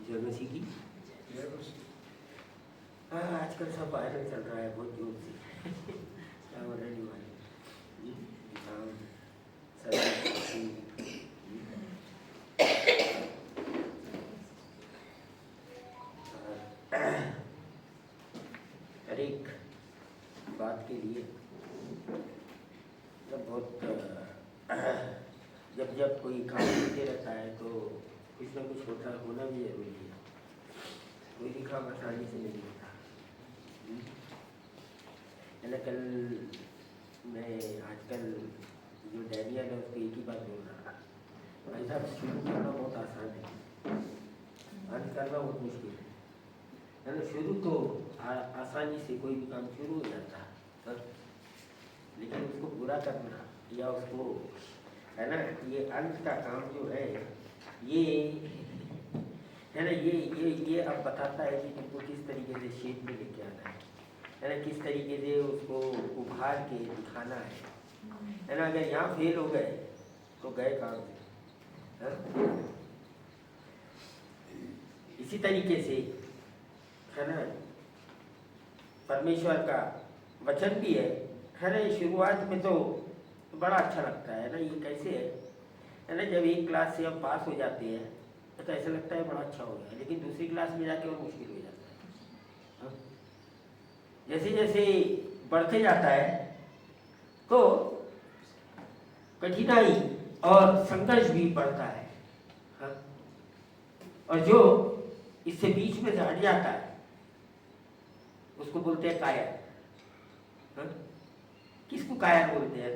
जर्मसी की। हाँ, आजकल सब वायरल चल रहा है बहुत जोर से। क्या हो रहा है वायरल? जुकाम, सर्दी, हर एक बात के लिए जब कोई काम होते रहता है तो कुछ ना कुछ होना भी जरूरी है। कोई भी काम आसानी से नहीं होता है ना। आजकल जो डैनियल है उसको एक ही बात बोल रहा था, भाई साहब शुरू करना बहुत आसान है, अंत करना बहुत मुश्किल है ना। शुरू तो आसानी से कोई भी काम शुरू हो जाता है, लेकिन उसको पूरा करना या उसको है ना, ये अंत का काम जो है ये है ना, ये अब बताता है कि तुमको किस तरीके से शेप में लेके आना है ना, किस तरीके से उसको उभार के दिखाना है ना। अगर यहाँ फेल हो गए तो गए काम से, है? इसी तरीके से है ना, परमेश्वर का वचन भी है ना। शुरुआत में तो बड़ा अच्छा लगता है ना, ये कैसे है ना, जब एक क्लास से हम पास हो जाते हैं तो ऐसा लगता है बड़ा अच्छा हो गया, लेकिन दूसरी क्लास में जाके और मुश्किल हो जाता है। जैसे जैसे बढ़ते जाता है तो कठिनाई और संघर्ष भी बढ़ता है, हाँ? और जो इससे बीच में से हट जाता है उसको बोलते हैं कायर, हाँ? किसको कायर बोलते हैं?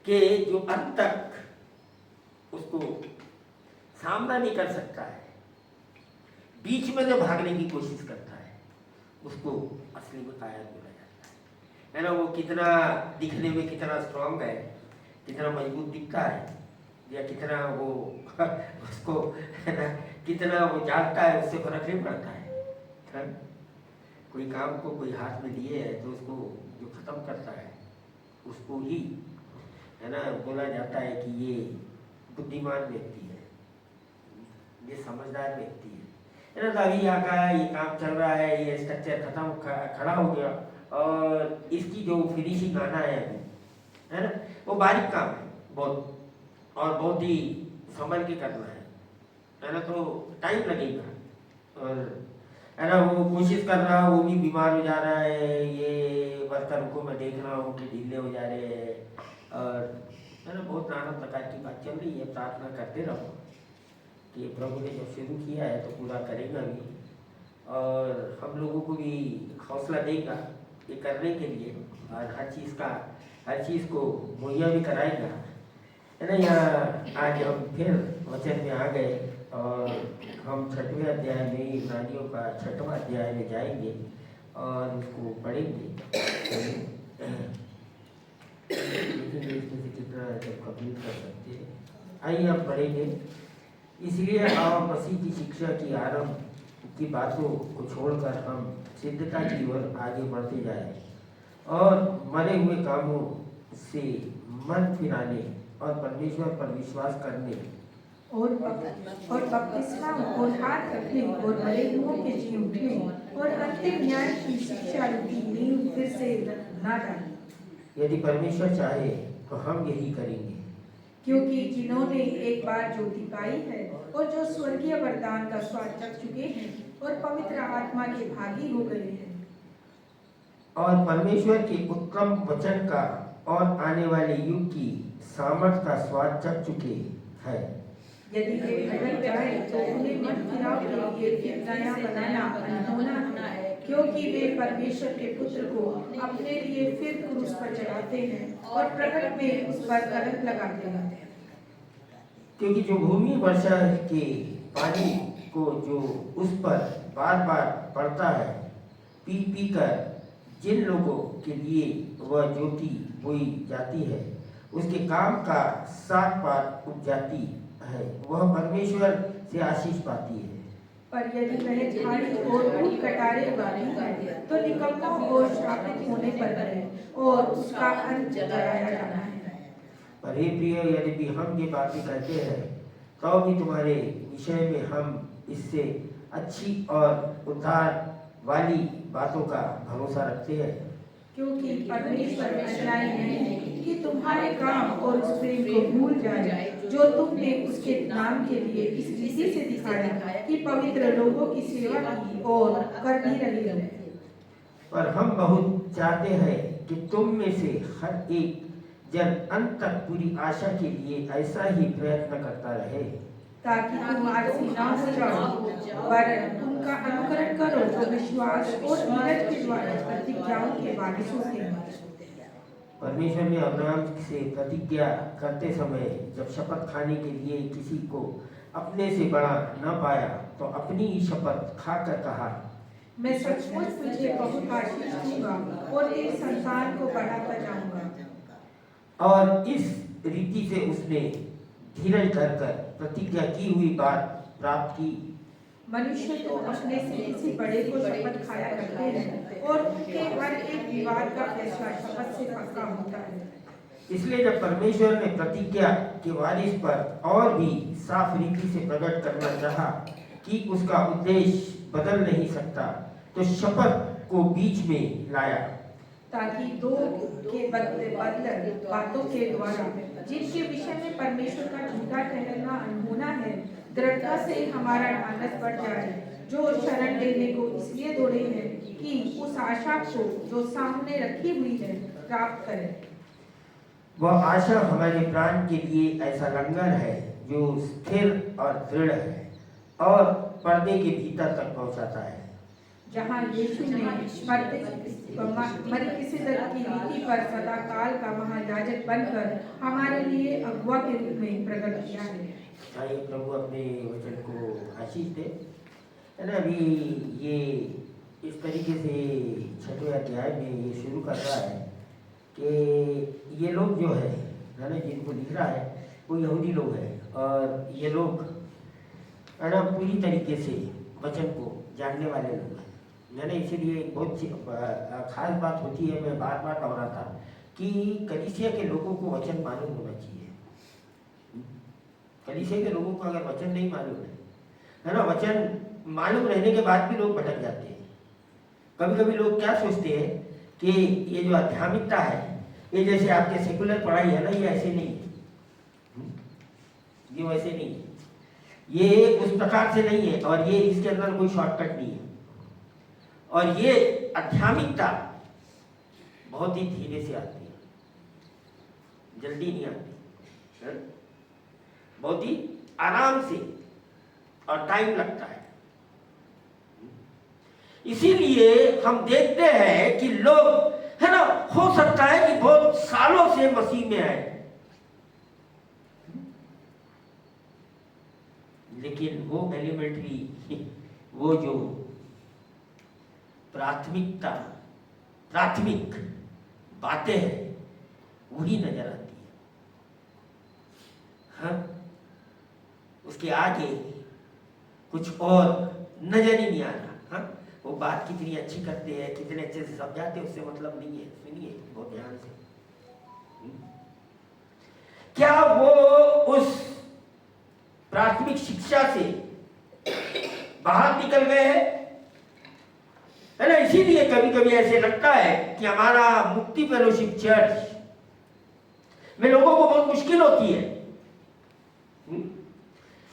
कि जो अंत तक उसको सामना नहीं कर सकता है, बीच में जो भागने की कोशिश करता है उसको असली में कायर बोला जाता है ना। वो कितना दिखने में कितना स्ट्रांग है, कितना मजबूत दिखता है, या कितना वो उसको है ना, कितना वो जागता है, उससे फर्क नहीं पड़ता है। कोई काम को कोई हाथ में लिए है तो उसको जो खत्म करता है उसको ही है ना बोला जाता है कि ये बुद्धिमान व्यक्ति है, ये समझदार व्यक्ति है ना। तो अभी यहाँ का ये काम चल रहा है, ये स्ट्रक्चर खड़ा हो गया और इसकी जो फिनिशिंग आना है अभी, है ना, वो बारीक काम है बहुत, और बहुत ही संभल के करना है ना, तो टाइम लगेगा। और है ना वो कोशिश कर रहा, वो भी बीमार हो जा रहा है, ये वर्कर को मैं देख रहा हूँ कि ढीले हो जा रहे हैं, और है ना बहुत नाना प्रकार की बात चल रही है। प्रार्थना करते रहो कि प्रभु ने जो शुरू किया है तो पूरा करेगा भी, और हम लोगों को भी हौसला देगा ये करने के लिए, और हर चीज़ को मुहैया भी कराएगा, है ना। यहाँ आज हम फिर वचन में आ गए और हम 6वें अध्याय में, इब्रानियों का 6वां अध्याय में जाएंगे और उसको पढ़ेंगे। कितना जब कंप्लीट कर सकते हैं, आइए हम पढ़ेंगे। इसलिए आप मसीह की शिक्षा की आरंभ की बातों को छोड़कर हम सिद्धता की ओर आगे बढ़ते जाए और मरे हुए कामों से मन फिराने और परमेश्वर पर विश्वास करने और बपतिस्मा और हाथ रखने और मरे हुओं के जी उठने और अंतिम न्याय की शिक्षा रूपी नींव फिर से ना डालें। यदि परमेश्वर चाहे तो हम यही करेंगे, क्योंकि जिन्होंने एक बार ज्योति पाई है और जो स्वर्गीय वरदान का स्वाद चख चुके हैं और पवित्र आत्मा के भागी हो गए हैं और परमेश्वर के उत्तम वचन का और आने वाले युग की सामर्थ का स्वाद चख चुके हैं, यदि वे भटक जाए तो उन्हें मन फिराव के लिए फिर नया बनाना अनहोना है, क्योंकि वे परमेश्वर के पुत्र को अपने लिए फिर क्रूस पर चढ़ाते हैं और प्रकट में उस पर कलंक लगाते हैं। क्योंकि जो भूमि वर्षा के पानी को जो उस पर बार बार पड़ता है, पी पी कर जिन लोगों के लिए वह ज्योति बोई जाती है उसके काम का 7 बार उग जाती है, वह परमेश्वर से आशीष पाती है। पर यदि वह झाड़ी और ऊँट कटारे उगाती है तो निकम्मा और श्रापित होने पर है और उसका अंत कराया जाना है। पर हे प्रिय, यदि भी हम ये बातें करते हैं तो भी तुम्हारे विषय में हम इससे अच्छी और उद्धार वाली बातों का भरोसा रखते हैं। क्योंकि परमेश्वर अन्यायी नहीं है कि तुम्हारे काम और उस प्रेम को भूल जाए जो तुमने उसके नाम के लिए इस रीति से दिखाया कि पवित्र लोगों की सेवा की और कर भी रहे हो। पर हम बहुत चाहते हैं कि तुम में से हर एक जन अंत तक पूरी आशा के लिए ऐसा ही प्रयत्न करता रहे, ताकि तुम आलसी ना हो जाओ, वरन उनका अनुकरण करो जो विश्वास और धीरज के द्वारा प्रतिज्ञाओं के वारिस होते हैं। परमेश्वर ने अब्राहम से प्रतिज्ञा करते समय जब शपथ खाने के लिए किसी को अपने से बड़ा न पाया तो अपनी ही शपथ खाकर कहा, मैं सचमुच तुझे बहुत आशीष दूंगा और तेरी संतान को बढ़ाता जाऊंगा। और इस रीति से उसने धीरज धरकर प्रतिज्ञा की हुई बात प्राप्त की। मनुष्य तो अपने से किसी बड़े को शपथ खाया करते हैं और उनके हर एक विवाद का फैसला शपथ से पक्का होता है। इसलिए जब परमेश्वर ने प्रतिज्ञा के वारिस पर और भी साफ रीति से प्रकट करना चाहा कि उसका उद्देश्य बदल नहीं सकता, तो शपथ को बीच में लाया, ताकि दो के बदले बातों के द्वारा जिनके विषय में परमेश्वर का झूठा ठहरना अनहोना है, दृढ़ता से हमारा ढांढस बढ़ जाए, जो शरण लेने को इसलिए दौड़े हैं कि उस आशा को जो सामने रखी हुई है प्राप्त करें। वह आशा हमारे प्राण के लिए ऐसा लंगर है जो स्थिर और दृढ़ है और पर्दे के भीतर तक पहुंचाता है, जहाँ यीशु ने मलिकिसिदक की रीति पर सदा काल का महायाजक बनकर हमारे लिए अगुआ के रूप में प्रकट किया है। चाहे प्रभु अपने वचन को आशीष दे। है ना, अभी ये इस तरीके से 6वें अध्याय में ये शुरू कर रहा है कि ये लोग जो है ना, जिनको लिख रहा है वो यहूदी लोग हैं और ये लोग है ना पूरी तरीके से वचन को जानने वाले लोग हैं। मैंने इसीलिए बहुत खास बात होती है, मैं बार बार दोहराता कि कलीसिया के लोगों को वचन मालूम होना चाहिए। कलीसिया के लोगों को अगर वचन नहीं मालूम है ना, वचन मालूम रहने के बाद भी लोग भटक जाते हैं। कभी कभी लोग क्या सोचते हैं कि ये जो आध्यात्मिकता है ये जैसे आपके सेकुलर पढ़ाई है ना, ये ऐसे नहीं है, ये वैसे नहीं है, ये उस प्रकार से नहीं है और ये इसके अंदर कोई शॉर्टकट नहीं है। और ये आध्यात्मिकता बहुत ही धीरे से आती है, जल्दी नहीं आती है? बहुत ही आराम से और टाइम लगता है। इसीलिए हम देखते हैं कि लोग है ना, हो सकता है कि बहुत सालों से मसीह में आए, लेकिन वो एलिमेंट्री, वो जो प्राथमिक बातें हैं वही नजर आती है। हाँ, उसके आगे कुछ और नजर ही नहीं आ रहा। हाँ, वो बात कितनी अच्छी करते हैं, कितने अच्छे से समझाते हैं, उससे मतलब नहीं है। सुनिए बहुत ध्यान से, क्या वो उस प्राथमिक शिक्षा से बाहर निकल गए हैं? है ना, इसीलिए कभी कभी ऐसे लगता है कि हमारा मुक्ति फेलोशिप चर्च में लोगों को बहुत मुश्किल होती है।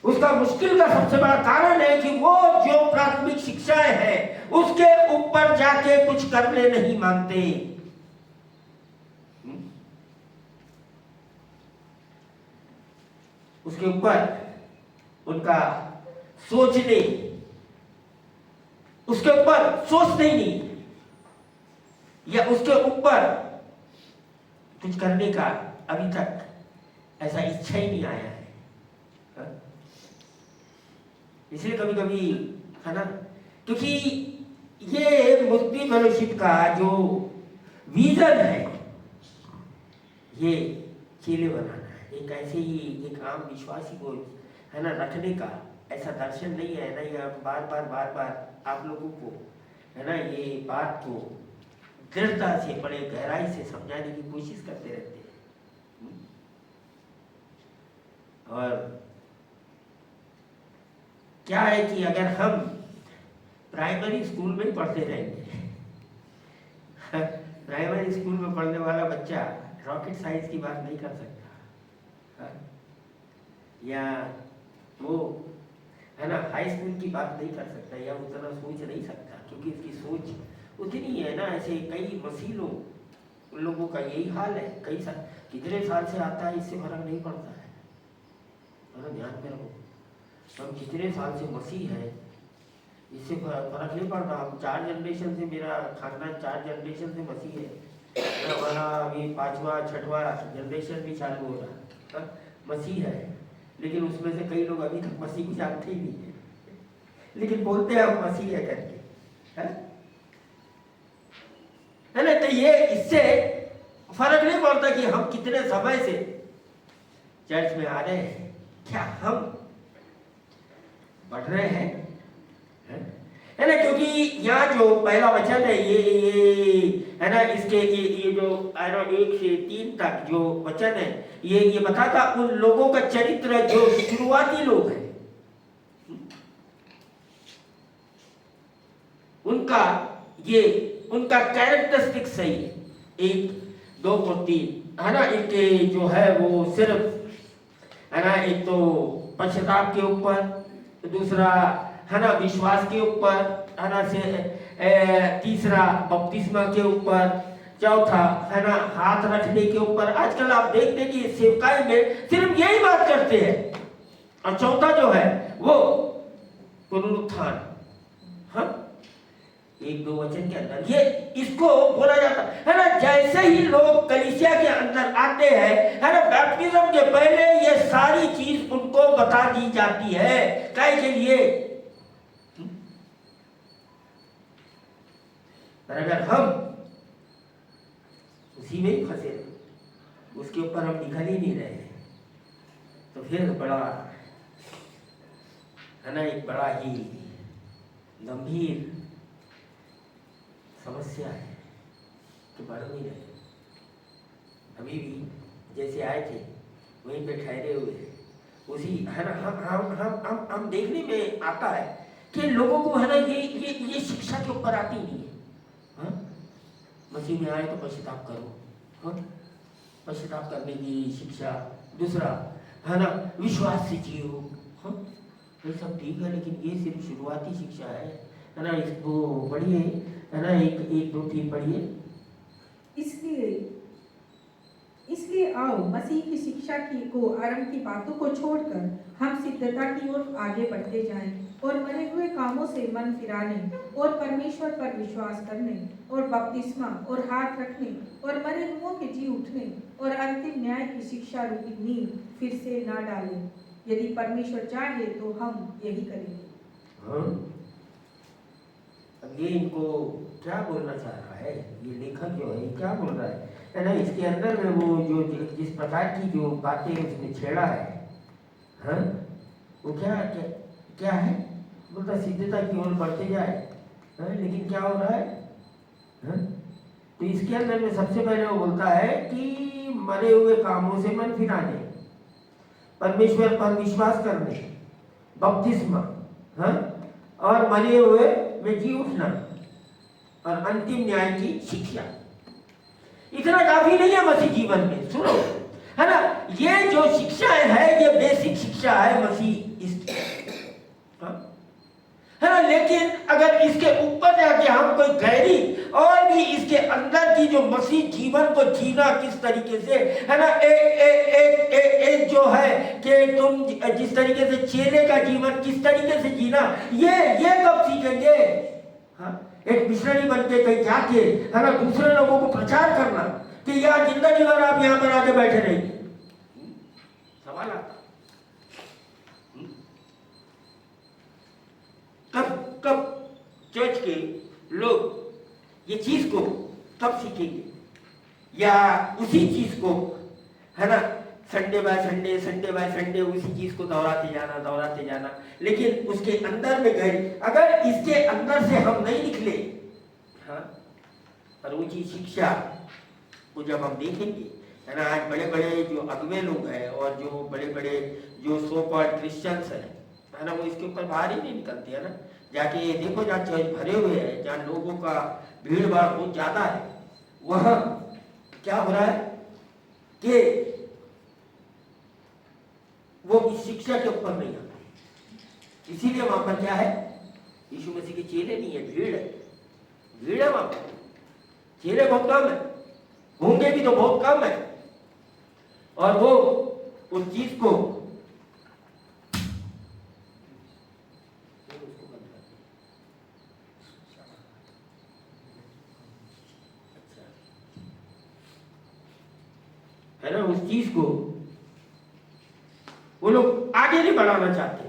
उसका मुश्किल का सबसे बड़ा कारण है कि वो जो प्राथमिक शिक्षाएं हैं उसके ऊपर जाके कुछ करने नहीं मांगते। उसके ऊपर उनका सोचने, उसके ऊपर सोचते ही नहीं, या उसके ऊपर कुछ करने का अभी तक ऐसा इच्छा ही नहीं आया है। इसलिए कभी कभी है ना, क्योंकि ये मुक्ति फेलोशिप का जो विजन है ये चेले बनाना है, एक ऐसे ही एक आम विश्वासी को है ना रखने का ऐसा दर्शन नहीं है ना। ये बार बार आप लोगों को है ना ये बात को दृढ़ता से, बड़े गहराई से समझाने की कोशिश करते रहते हैं। और क्या है कि अगर हम प्राइमरी स्कूल में पढ़ते रहेंगे, प्राइमरी स्कूल में पढ़ने वाला बच्चा रॉकेट साइंस की बात नहीं कर सकता, या वो है ना हाई स्कूल की बात नहीं कर सकता, या उतना सोच नहीं सकता, क्योंकि इसकी सोच उतनी है ना। ऐसे कई मसीलों उन लोगों का यही हाल है। कई साल, कितने साल से आता है इससे फर्क नहीं पड़ता है, ध्यान में रखो। हम कितने साल से मसीह है इससे फर्क नहीं पड़ता। हम 4 जनरेशन से, मेरा खानदान 4 जनरेशन से मसीह है, हमारा अभी 5वां 6वां जनरेशन भी चालू हो रहा मसीह है। लेकिन उसमें से कई लोग अभी तक मसीह को जानते ही नहीं है, लेकिन बोलते हैं हम मसीह है करके, है ना। तो ये इससे फर्क नहीं पड़ता कि हम कितने समय से चर्च में आ रहे हैं, क्या हम बढ़ रहे हैं, है ना। क्योंकि यहाँ जो पहला वचन है ये है ना, इसके ये जो 1 से 3 तक जो वचन है ये बताता उन लोगों का चरित्र जो शुरुआती लोग हैं, उनका कैरेक्टरिस्टिक सही है। 1, 2 और 3 है ना। एक जो है वो सिर्फ है ना, एक तो पश्चाताप के ऊपर, दूसरा है ना विश्वास के ऊपर, है ना से तीसरा बपतिस्मा के ऊपर, चौथा है ना हाथ रखने के ऊपर। आजकल आप देखते कि सेवकाई में सिर्फ यही बात करते हैं। और चौथा जो है वो पुनरुत्थान, हाँ 1-2 वचन के अंदर ये इसको बोला जाता है ना। जैसे ही लोग कलीसिया के अंदर आते हैं, है ना, बैप्टिज्म के पहले ये सारी चीज उनको बता दी जाती है। काहे के लिए? पर अगर हम उसी में ही फंसे, उसके ऊपर हम निकल ही नहीं रहे, तो फिर बड़ा है ना, एक बड़ा ही गंभीर समस्या है कि बढ़ नहीं रहे। अभी भी जैसे आए थे वहीं पे ठहरे हुए उसी, है ना। हम देखने में आता है कि लोगों को है ना ये शिक्षा के ऊपर आती नहीं है। हाँ? मसीह में आए तो पश्चाताप करो, हाँ? पश्चाताप करने की शिक्षा। दूसरा है ना विश्वास से जियो, हाँ? ये सब ठीक है, लेकिन ये सिर्फ शुरुआती शिक्षा है ना। इसको पढ़िए, है ना, 1, 2, 3 पढ़िए। इसलिए आओ मसीह की शिक्षा को आरंभ की बातों को छोड़कर हम सिद्धता की ओर आगे बढ़ते जाएं और मरे हुए कामों से मन फिराने और परमेश्वर पर विश्वास करने और बपतिस्मा और हाथ रखने और मरे हुओं के जी उठने और अंतिम न्याय की शिक्षा रूपी नींव फिर से ना डालें। यदि परमेश्वर चाहे तो हम यही करेंगे। हाँ? अब ये इनको क्या बोलना चाह रहा है, ये लेखक जो है क्या बोल रहा है ना। इसके अंदर में वो जो जिस प्रकार की जो बातें उसने छेड़ा है, हाँ? वो क्या है, बोलता सिद्धता की ओर बढ़ते जाए, हाँ? लेकिन क्या हो रहा है, हाँ? तो इसके अंदर में सबसे पहले वो बोलता है कि मरे हुए कामों से मन फिराने, परमेश्वर पर विश्वास करने, बपतिस्मा, हाँ? और मरे हुए में जी उठना और अंतिम न्याय की शिक्षा। इतना काफी नहीं है मसीह जीवन में, सुनो, है ना। ये जो शिक्षाएं है ये बेसिक शिक्षा है मसीह इसकी, हाँ? है ना। लेकिन अगर इसके ऊपर जाके हम कोई गहरी और भी इसके अंदर की जो मसीह जीवन को जीना किस तरीके से, है ना, एक जो है कि तुम जिस तरीके से चेले का जीवन किस तरीके से जीना, ये कब सीखेंगे? हाँ? एक मिशनरी बन के कहीं जाके, है ना, दूसरे लोगों को प्रचार करना कि यार जिंदगी भर आप यहाँ पर आके बैठे रहिए, सवाल आता। कब चर्च के लोग ये चीज को कब सीखेंगे? या उसी चीज को, है ना, संडे बाय संडे उसी चीज को दोहराते जाना, लेकिन उसके अंदर में गए, अगर इसके अंदर से हम नहीं निकले, हाँ, और ऊंची शिक्षा को जब हम देखेंगे, है ना, आज बड़े बड़े जो अगुवे लोग हैं और जो बड़े बड़े जो सो कॉल्ड क्रिश्चियंस हैं, है ना, वो इसके ऊपर बाहर ही नहीं निकलते है ना। जाके ये देखो जहाँ चर्च भरे हुए हैं, जहाँ लोगों का भीड़ भाड़ बहुत ज्यादा है, वहां क्या हो रहा है कि वो इस शिक्षा के ऊपर नहीं आते। इसीलिए वहां पर क्या है, यीशु मसीह के चेले नहीं है, भीड़ है वहां पर, चेले बहुत कम है, होंगे भी तो बहुत कम है। और वो उस चीज को है ना, उस चीज को वो लोग आगे नहीं बढ़ाना चाहते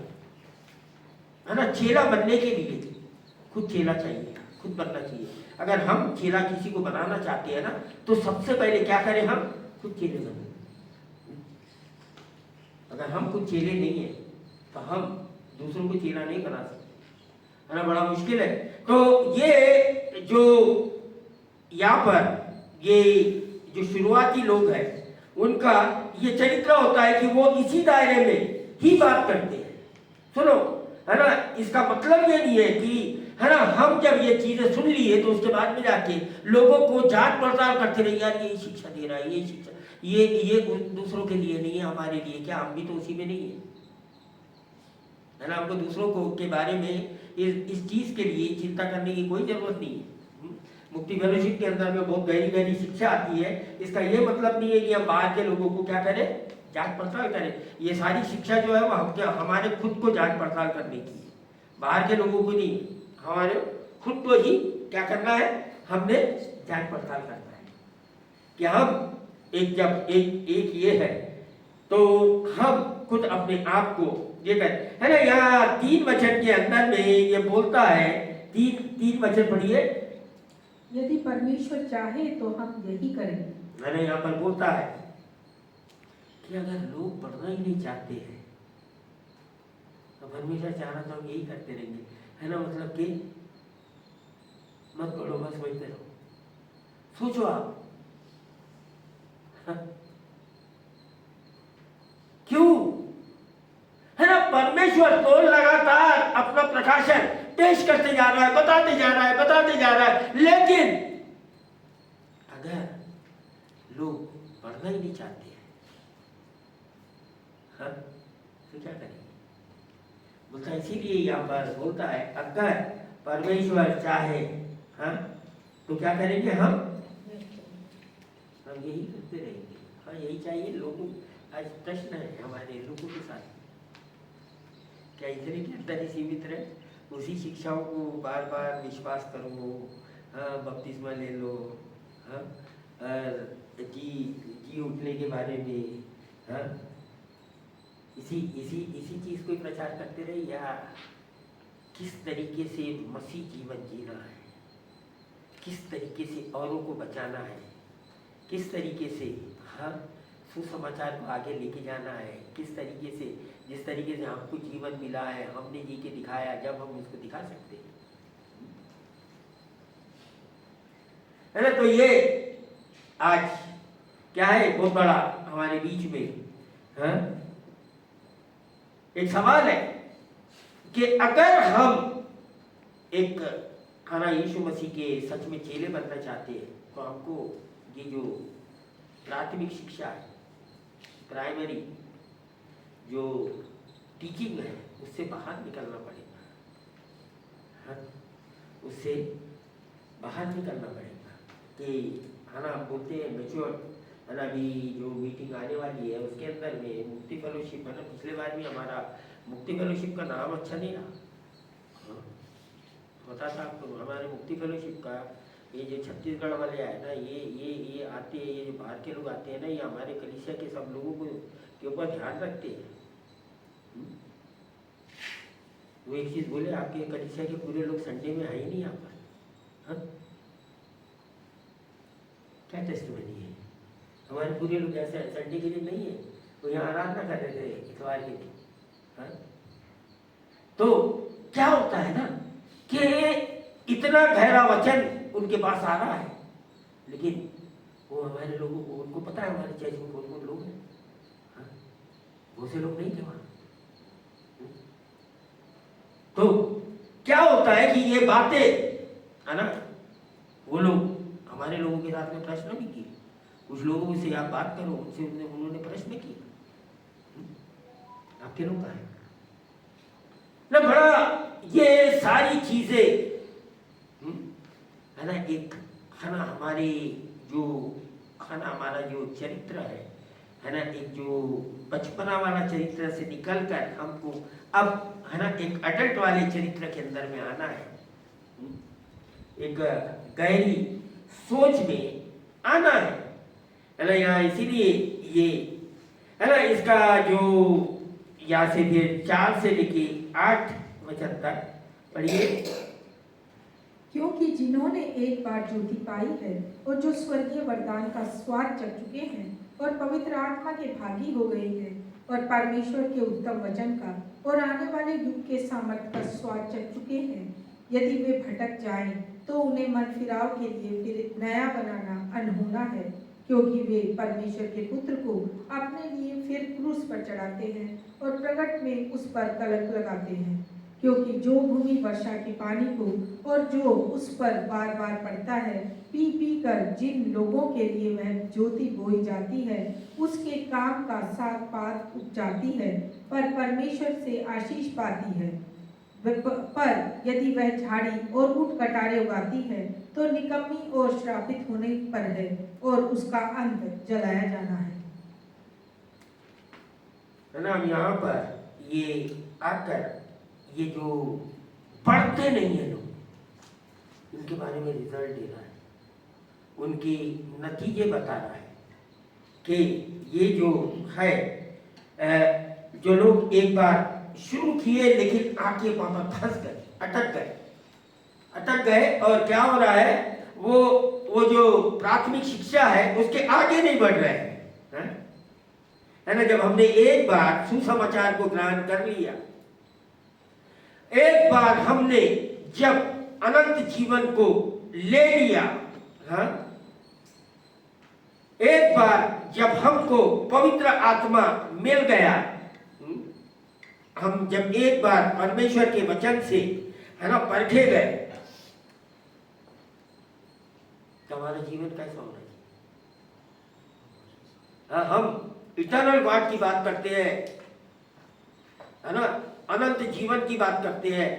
है ना। चेला बनने के लिए खुद चेला चाहिए, खुद बनना चाहिए। अगर हम चेला किसी को बनाना चाहते हैं ना, तो सबसे पहले क्या करें, हम खुद चेले बने। अगर हम खुद चेले नहीं है तो हम दूसरों को चेला नहीं बना सकते है ना, बड़ा मुश्किल है। तो ये जो यहाँ पर ये जो शुरुआती लोग हैं, उनका ये चरित्र होता है कि वो इसी दायरे में ही बात करते हैं। सुनो है ना, इसका मतलब ये नहीं है कि है ना, हम जब ये चीजें सुन लिए तो उसके बाद में जाके लोगों को जांच पड़ताल करते रहे, यार यही शिक्षा दे रहा है, यही शिक्षा, ये दूसरों के लिए नहीं है, हमारे लिए क्या, हम भी तो उसी में नहीं है ना। हमको दूसरों को के बारे में इस चीज के लिए चिंता करने की कोई जरूरत नहीं है। मुक्ति फेलोशिप के अंदर में बहुत गहरी गहरी शिक्षा आती है। इसका ये मतलब नहीं है कि हम बाहर के लोगों को क्या करें, जांच पड़ताल करें। ये सारी शिक्षा जो है वो हम हमारे खुद को जांच पड़ताल करने की है, बाहर के लोगों को नहीं। हमारे खुद को ही क्या करना है, हमने जांच पड़ताल करना है कि हम जब एक ये है तो हम खुद अपने आप को ये करें है ना। यहाँ 3 वचन के अंदर में ये बोलता है, तीन वचन पढ़िए। यदि परमेश्वर चाहे तो हम यही करेंगे। मैंने यहाँ पर बोलता है कि अगर लोग पढ़ना ही नहीं चाहते हैं तो परमेश्वर चाहना तो हम यही करते रहेंगे है ना। मतलब कि मत पढ़ो, बस वही करो। सोचो आप, क्यों है ना, परमेश्वर तो लगातार अपना प्रकाशन पेश करते जा रहा है, बताते जा रहा है, लेकिन अगर लोग पढ़ना ही नहीं चाहते हैं तो क्या करेंगे। बोलता है, इसीलिए यहाँ पर बोलता है अगर परमेश्वर चाहे तो क्या करेंगे, हम यही करते रहेंगे। हाँ, यही चाहिए लोगों। आज प्रश्न है हमारे लोगों के साथ, क्या इतने के अंदर ही सीमित रहे, उसी शिक्षाओं को बार बार विश्वास करो, बपतिस्मा ले लो, जी उठने के बारे में, इसी चीज को प्रचार करते रहे, या किस तरीके से मसीह जीवन जीना है, किस तरीके से औरों को बचाना है, किस तरीके से सुसमाचार को आगे लेके जाना है, किस तरीके से, जिस तरीके से हमको जीवन मिला है हमने जी के दिखाया, जब हम उसको दिखा सकते हैं है ना। तो ये आज क्या है, बहुत बड़ा हमारे बीच में एक सवाल है कि अगर हम एक यीशु मसीह के सच में चेले बनना चाहते हैं तो हमको ये जो प्राथमिक शिक्षा है, प्राइमरी जो टीचिंग है, उससे बाहर निकलना पड़ेगा। उससे बाहर निकलना पड़ेगा कि है ना, बोलते हैं मैच्योर है ना। अभी जो मीटिंग आने वाली है उसके अंदर में मुक्ति फेलोशिप है ना, पिछले बार भी हमारा मुक्ति फेलोशिप का नाम अच्छा नहीं रहा, पता था आपको। हमारे मुक्ति फेलोशिप का ये जो छत्तीसगढ़ वाले है ना, ये आते हैं, ये जो बाहर के लोग आते हैं ना, ये हमारे कलीसिया के सब लोगों को के ऊपर ध्यान रखते हैं। वो एक चीज बोले, आपके कलीसिया के पूरे लोग संडे में आए ही नहीं यहाँ पर। क्या टेस्टमनी है, हमारे पूरे लोग ऐसे संडे के दिन नहीं है, वो यहाँ आराधना कर रहे थे इतवार के दिन। तो क्या होता है ना कि इतना गहरा वचन उनके पास आ रहा है, लेकिन वो हमारे लोगों को, उनको पता है हमारे चर्च में कौन कौन लोग हैं, वो से लोग नहीं थे वहाँ। तो क्या होता है कि ये बातें है ना, वो लोग हमारे लोगों के साथ में प्रश्न भी किए, कुछ लोगों से आप बात करो उनसे, उन्होंने प्रश्न किए, आपके लोग कहा है ना, बड़ा ये सारी चीजें है ना, एक है ना हमारे जो है ना हमारा जो चरित्र है ना, एक जो बचपना वाला चरित्र से निकलकर हमको अब है ना एक अडल्ट वाले चरित्र के अंदर में आना है, एक गहरी सोच में आना है ना। यहाँ इसीलिए ये है ना, इसका जो यहाँ से फिर 4 से लेके 8 वचन तक पढ़िए। क्योंकि जिन्होंने एक बार ज्योति पाई है और जो स्वर्गीय वरदान का स्वाद चख चुके हैं और पवित्र आत्मा के भागी हो गए हैं और परमेश्वर के उत्तम वचन का और आने वाले युग के सामर्थ्य का स्वाद चख चुके हैं, यदि वे भटक जाएं तो उन्हें मन फिराव के लिए फिर नया बनाना अनहोना है, क्योंकि वे परमेश्वर के पुत्र को अपने लिए फिर क्रूस पर चढ़ाते हैं और प्रगट में उस पर कलंक लगाते हैं। क्योंकि जो भूमि वर्षा के पानी को और जो उस पर बार बार पड़ता है, पी पी कर जिन लोगों के लिए वह ज्योति बोई जाती है, उसके काम का साग पात उपजाती है, पर परमेश्वर से आशीष पाती है। पर यदि वह झाड़ी और ऊंट कटारे उगाती है तो निकम्मी और श्रापित होने पर है और उसका अंत जलाया जाना है। ना हम यहाँ पर ये आकर ये जो पढ़ते नहीं है लोग, उनके बारे में रिजल्ट दे रहा है, उनकी नतीजे बता रहा है कि ये जो है जो लोग एक बार शुरू किए लेकिन आके वहां पर फंस गए, अटक गए और क्या हो रहा है, वो जो प्राथमिक शिक्षा है उसके आगे नहीं बढ़ रहे हैं, है ना। जब हमने एक बार सुसमाचार को ग्रहण कर लिया, एक बार हमने जब अनंत जीवन को ले लिया, हाँ, एक बार जब हमको पवित्र आत्मा मिल गया, हम जब एक बार परमेश्वर के वचन से है ना परखे गए, तो हमारा जीवन कैसा होना चाहिए? हाँ, हम इटर्नल गॉड की बात करते हैं, है ना, अनंत जीवन की बात करते हैं,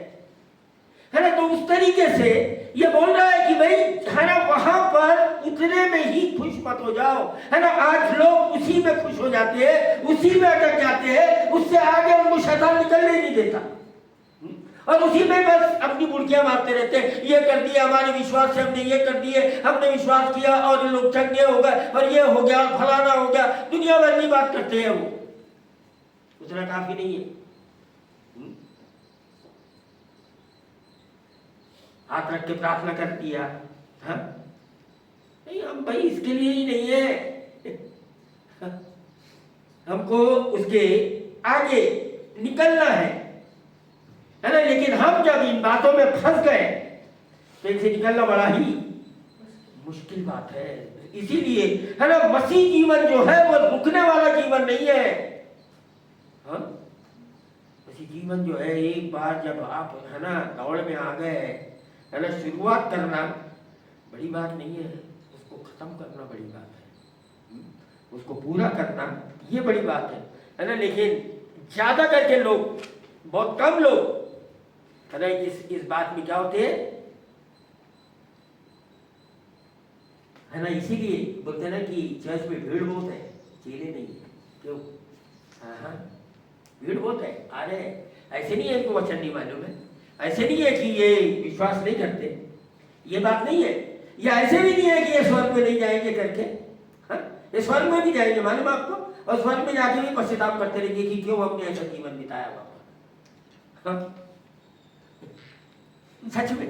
है ना। तो उस तरीके से ये बोल रहा है कि भाई है ना वहां पर उतने में ही खुश मत हो जाओ, है ना। आज लोग उसी में खुश हो जाते हैं, उसी में अटक जाते हैं, उससे आगे उनको शैतान निकलने नहीं देता, और उसी में बस अपनी बुड़कियां मारते रहते हैं। ये कर दिया हमारे विश्वास से, हमने ये कर दिए, हमने विश्वास किया और लोग चंगे हो गए और ये हो गया फलाना हो गया, दुनिया भर की बात करते हैं। वो उतना काफी नहीं है। हाथ रख के प्रार्थना कर दिया, हाँ? नहीं, हम भाई इसके लिए ही नहीं है, हमको उसके आगे निकलना है ना। लेकिन हम जब इन बातों में फंस गए तो इनसे निकलना बड़ा ही मुश्किल बात है। इसीलिए है ना मसीह जीवन जो है वो रुकने वाला जीवन नहीं है, हाँ? मसीह जीवन जो है एक बार जब आप है ना दौड़ में आ गए, है ना, शुरुआत करना बड़ी बात नहीं है, उसको खत्म करना बड़ी बात है, उसको पूरा करना ये बड़ी बात है ना। लेकिन ज्यादा करके लोग, बहुत कम लोग है ना इस बात में क्या होते हैं, है ना। इसीलिए बोलते हैं ना कि चर्च में भीड़ बहुत है, चेले नहीं है। क्यों? हाँ, भीड़ बहुत है, आ रहे हैं। ऐसे नहीं है इनको वचन नहीं मालूम है, ऐसे नहीं है कि ये विश्वास नहीं करते, ये बात नहीं है। या ऐसे भी नहीं है कि ये स्वर्ग में नहीं जाएंगे करके, हाँ, ये स्वर्ग में भी जाएंगे मालूम आपको, और स्वर्ग में जाके भी पश्चाताप करते रहेंगे कि क्यों हमने ऐसा जीवन बिताया बाबा, हाँ? सच में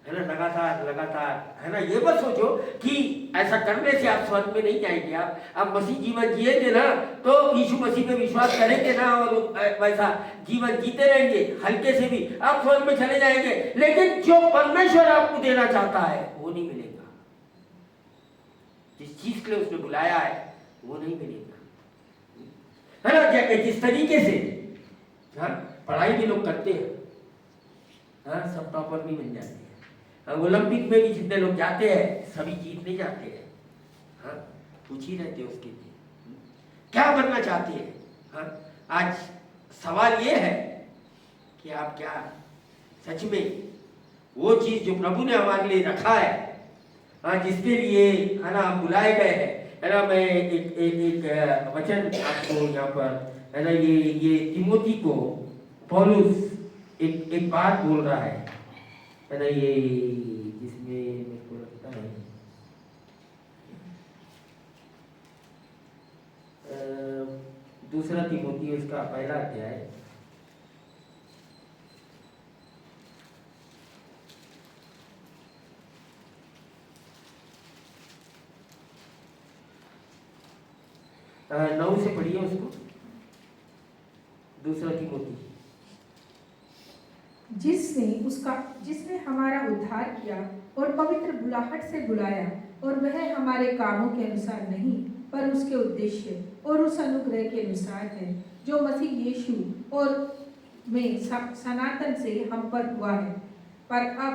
है ना, लगातार है ना। ये मत सोचो कि ऐसा करने से आप स्वर्ग में नहीं जाएंगे। आप मसीह जीवन जिएंगे ना तो यीशु मसीह पे विश्वास करेंगे ना और वैसा जीवन जीते रहेंगे, हल्के से भी आप स्वर्ग में चले जाएंगे। लेकिन जो परमेश्वर आपको देना चाहता है वो नहीं मिलेगा, जिस चीज के लिए उसने बुलाया है वो नहीं मिलेगा, है ना। जिस तरीके से हाँ, पढ़ाई भी लोग करते हैं, हाँ, सब टॉपर भी बन जाते हैं। हाँ, ओलंपिक में भी जितने लोग जाते हैं सभी जीत नहीं जाते हैं, हाँ, कुछ ही रहते हैं उसके लिए। क्या बनना चाहते हैं? हाँ, आज सवाल ये है कि आप क्या सच में वो चीज जो प्रभु ने हमारे लिए रखा है, हाँ, जिसके लिए है ना हम बुलाए गए हैं, है ना। मैं एक वचन आपको यहाँ पर, है ना, ये तिमोथी को पौलुस एक बात बोल रहा है ना, ये जिसमें मेरे को लगता है दूसरा तिमोथी उसका पहला अध्याय, नौ से पढ़िए उसको, दूसरा तिमोथी। जिसने हमारा उद्धार किया और पवित्र बुलाहट से बुलाया, और वह हमारे कामों के अनुसार नहीं पर उसके उद्देश्य और उस अनुग्रह के अनुसार है जो मसीह यीशु और में सनातन से हम पर हुआ है। पर अब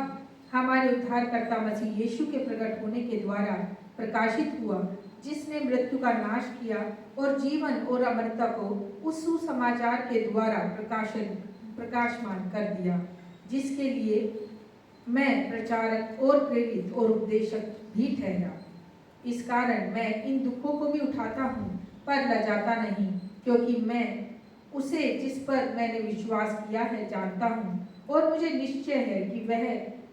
हमारे उद्धारकर्ता मसीह यीशु के प्रकट होने के द्वारा प्रकाशित हुआ, जिसने मृत्यु का नाश किया और जीवन और अमरता को उस सुसमाचार के द्वारा प्रकाशमान कर दिया, जिसके लिए मैं प्रचारक और प्रेरित और उपदेशक भी ठहरा। इस कारण मैं इन दुखों को भी उठाता हूँ पर लजाता नहीं, क्योंकि मैं उसे जिस पर मैंने विश्वास किया है जानता हूँ, और मुझे निश्चय है कि वह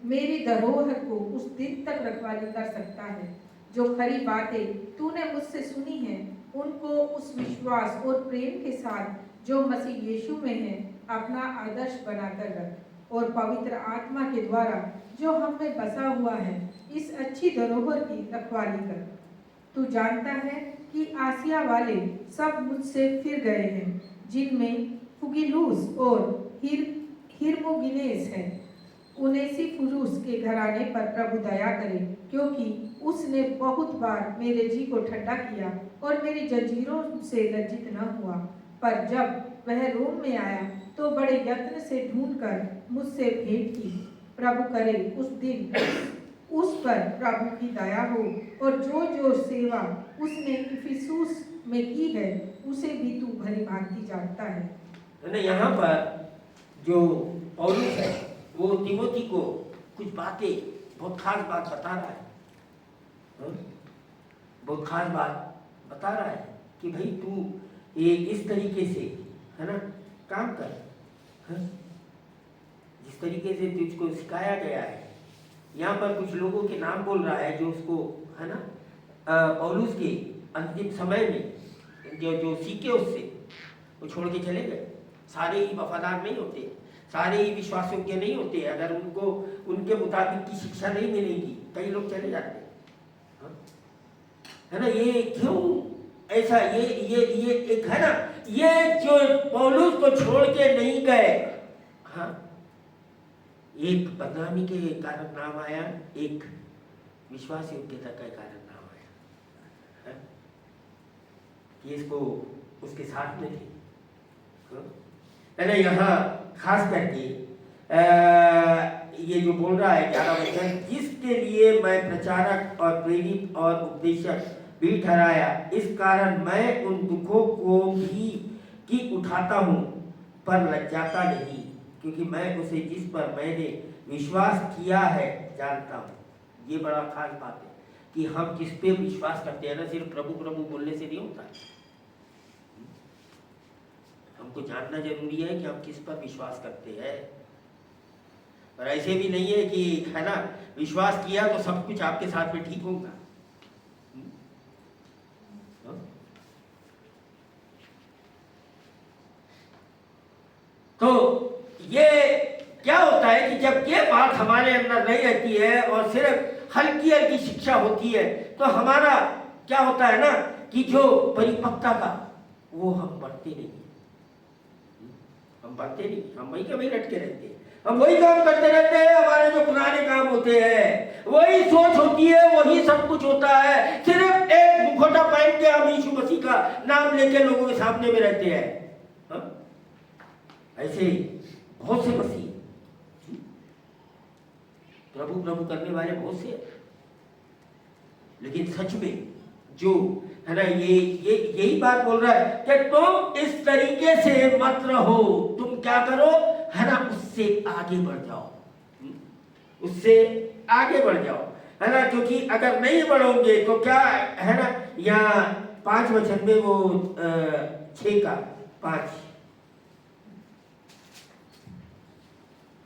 मेरी धरोहर को उस दिन तक रखवाली कर सकता है। जो खरी बातें तूने मुझसे सुनी हैं, उनको उस विश्वास और प्रेम के साथ जो मसीह यीशु में है अपना आदर्श बनाकर रख, और पवित्र आत्मा के द्वारा जो हम में बसा हुआ है इस अच्छी धरोहर की रखवाली कर। तू जानता है कि आसिया वाले सब मुझसे फिर गए हैं, जिनमें फुगिलुस और हिरमोगिनेस है। उनेसिफुरुस के घराने पर प्रभु दया करे, क्योंकि उसने बहुत बार मेरे जी को ठंडा किया और मेरी जंजीरों से लज्जित न हुआ। पर जब वह रोम में आया तो बड़े यत्न से ढूंढकर मुझसे भेंट की। प्रभु करे उस दिन उस पर प्रभु की दया हो, और जो सेवा उसने इफिसुस में की है उसे भी तू भली भांति जानता है। यहाँ पर जो पौलुस है वो तिमोथी को कुछ बातें, बहुत खास बात बता रहा है, बहुत खास बात बता रहा है कि भाई तू ये इस तरीके से, है ना, काम कर, है? जिस तरीके से तुझको सिखाया गया है। यहाँ पर कुछ लोगों के नाम बोल रहा है जो उसको, है ना, पौलुस के अंतिम समय में जो सीखे उससे वो छोड़ के चले गए। सारे ही वफादार नहीं होते, सारे ही विश्वास योग्य नहीं होते। अगर उनको उनके मुताबिक की शिक्षा नहीं मिलेगी कई लोग चले जाते हैं, है ना। ये क्यों ऐसा, ये एक है ना, ये जो पौलुस को छोड़ के नहीं गए, हाँ, एक बदनामी के कारण नाम आया, एक विश्वास योग्यता का कारण नाम आया, ये इसको उसके साथ में थे, है ना। यहाँ खास करके ये जो बोल रहा है 11 वचन, जिसके लिए मैं प्रचारक और प्रेरित और उपदेशक भी ठहराया, इस कारण मैं उन दुखों को भी की उठाता हूँ पर लज्जाता नहीं, क्योंकि मैं उसे जिस पर मैंने विश्वास किया है जानता हूँ। ये बड़ा खास बात है कि हम किस पे विश्वास करते हैं ना, सिर्फ प्रभु प्रभु बोलने से नहीं होता है। हमको जानना जरूरी है कि हम किस पर विश्वास करते हैं। और ऐसे भी नहीं है कि, है ना, विश्वास किया तो सब कुछ आपके साथ में ठीक होगा। तो ये क्या होता है कि जब ये बात हमारे अंदर नहीं रहती है और सिर्फ हल्की हल्की शिक्षा होती है, तो हमारा क्या होता है ना कि जो परिपक्वता का वो हम बढ़ते नहीं, हम बढ़ते नहीं, हम वही के वही लटके रहते हैं, हम वही काम करते रहते हैं। हमारे जो पुराने काम होते हैं वही सोच होती है, वही सब कुछ होता है। सिर्फ एक मुखौटा पहन के हम यीशु मसीह का नाम लेके लोगों के सामने में रहते हैं। ऐसे बहुत से मसीह, प्रभु प्रभु करने वाले बहुत से, लेकिन सच में जो है ना, ये यही बात बोल रहा है कि तुम इस तरीके से मत रहो, तुम क्या करो है ना, उससे आगे बढ़ जाओ, उससे आगे बढ़ जाओ, है ना। क्योंकि अगर नहीं बढ़ोगे तो क्या है ना, यहाँ 5 वचन में वो 6:5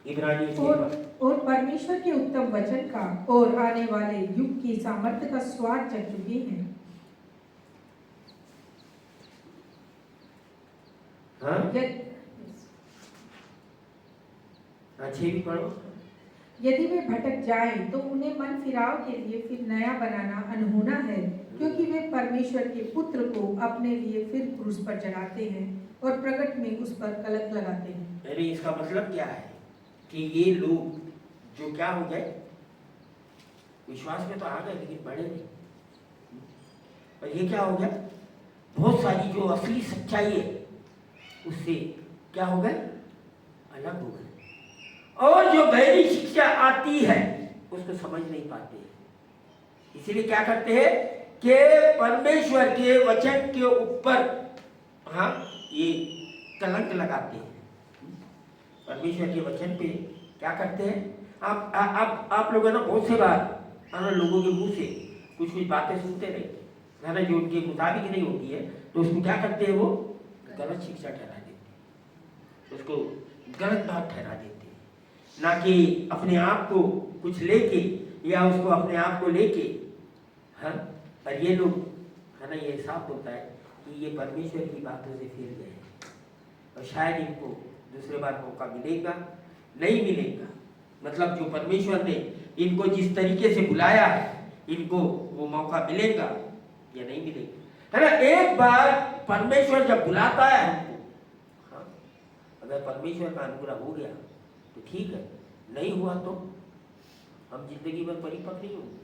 इब्रानी 6 और परमेश्वर के उत्तम वचन का और आने वाले युग की सामर्थ्य का स्वाद चख चुके हैं। हाँ, 6 भी पढ़ो। यदि वे भटक जाएं तो उन्हें मन फिराव के लिए फिर नया बनाना अनहोना है, क्योंकि वे परमेश्वर के पुत्र को अपने लिए फिर क्रूस पर चढ़ाते हैं और प्रकट में उस पर कलंक लगाते हैं। यानी इसका मतलब क्या है कि ये लोग जो क्या हो गए, विश्वास में तो आ गए लेकिन बढ़े नहीं, और ये क्या हो गया, बहुत सारी जो असली सच्चाई है उससे क्या हो गए, अलग हो गए, और जो गहरी शिक्षा आती है उसको समझ नहीं पाते, इसीलिए क्या करते हैं कि परमेश्वर के वचन के ऊपर हाँ ये कलंक लगाते हैं। परमेश्वर के वचन पे क्या करते हैं, आप लोग है ना, बहुत से बार लोगों के मुंह से कुछ बातें सुनते रहे है ना, जो उनके मुताबिक नहीं होती है, तो उसको क्या करते हैं, वो गलत शिक्षा ठहरा देते हैं, उसको गलत बात ठहरा देते हैं, ना कि अपने आप को कुछ लेके या उसको अपने आप को लेके। हाँ, और ये लोग है ना, ये साफ होता है कि ये परमेश्वर की बातों से फिर गए और शायद इनको दूसरे बार मौका मिलेगा, नहीं मिलेगा, मतलब जो परमेश्वर ने इनको जिस तरीके से बुलाया है इनको वो मौका मिलेगा या नहीं मिलेगा, है ना। एक बार परमेश्वर जब बुलाता है हमको, हाँ, अगर परमेश्वर का अनुग्रह हो गया तो ठीक है, नहीं हुआ तो हम जिंदगी भर परिपक्व नहीं होंगे।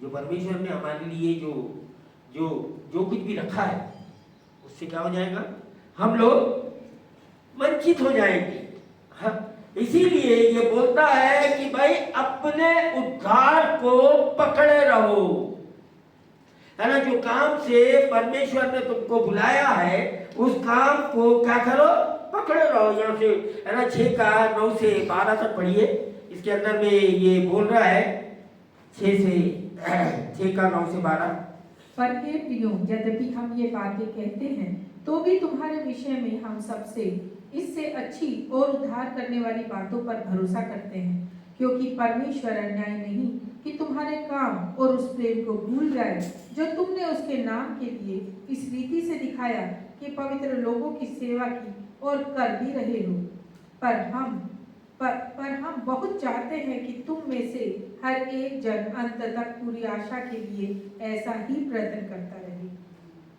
जो परमेश्वर ने हमारे लिए जो जो जो कुछ भी रखा है उससे क्या हो जाएगा, हम लोग वंचित हो जाएंगे। हाँ, इसीलिए ये बोलता है कि भाई अपने उद्धार को पकड़े रहो, है ना। जो काम से परमेश्वर ने तुमको बुलाया है उस काम को क्या करो, पकड़े रहो। यहाँ से है ना 6:9 से 12 तक पढ़िए, इसके अंदर में ये बोल रहा है 6:9 से 12। पर हे प्रियो, यद्यपि हम ये बातें कहते हैं तो भी तुम्हारे विषय में हम सबसे इससे अच्छी और उद्धार करने वाली बातों पर भरोसा करते हैं, क्योंकि परमेश्वर अन्याय नहीं कि तुम्हारे काम और उस प्रेम को भूल जाए जो तुमने उसके नाम के लिए इस रीति से दिखाया कि पवित्र लोगों की सेवा की और कर भी रहे हो। पर हम बहुत चाहते हैं कि तुम में से हर एक जन अंत तक पूरी आशा के लिए ऐसा ही प्रयत्न करता रहे,